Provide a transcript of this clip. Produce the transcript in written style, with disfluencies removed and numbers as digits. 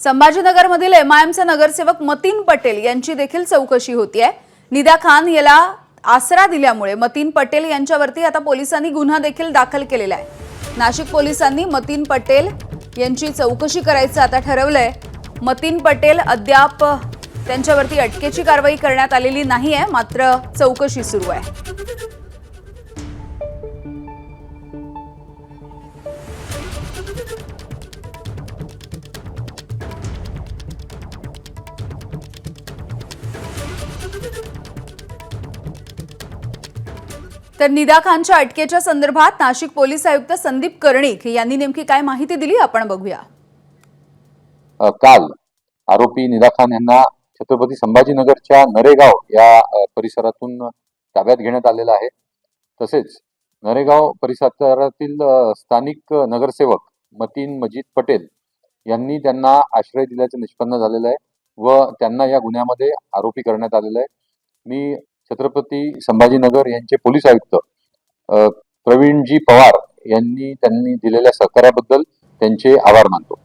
संभाजीनगरमधील एमआयएमचे नगरसेवक मतीन पटेल यांची देखील चौकशी होतीये। निदा खान याला आसरा दिल्यामुळे मतीन पटेल यांच्यावरती आता पोलिसांनी गुन्हा देखील दाखल केलेला आहे। नाशिक पोलिसांनी मतीन पटेल यांची चौकशी करायचं आता ठरवलंय। मतीन पटेल अद्याप त्यांच्यावरती अटकेची कारवाई करण्यात आलेली नाहीये, मात्र चौकशी सुरू आहे। तर निदा खानच्या अटकेच्या संदर्भात नाशिक पोलीस आयुक्त संदीप कर्णिक यांनी नेमकी काय माहिती दिली आपण बघूया। काल आरोपी निदा खान यांना छत्रपती संभाजीनगरच्या नरेगाव या परिसरातून ताब्यात घेण्यात आलेला आहे। तसेच नरेगाव परिसरातील स्थानिक नगरसेवक मतीन मजीद पटेल यांनी त्यांना आश्रय दिल्याचे निष्पन्न झालेलं आहे व त्यांना या गुन्ह्यामध्ये आरोपी करण्यात आलेला आहे। मी छत्रपती संभाजीनगर यांचे पोलीस आयुक्त प्रवीणजी पवार यांनी दिलेल्या सहकार्याबद्दल त्यांचे आभार मानतो।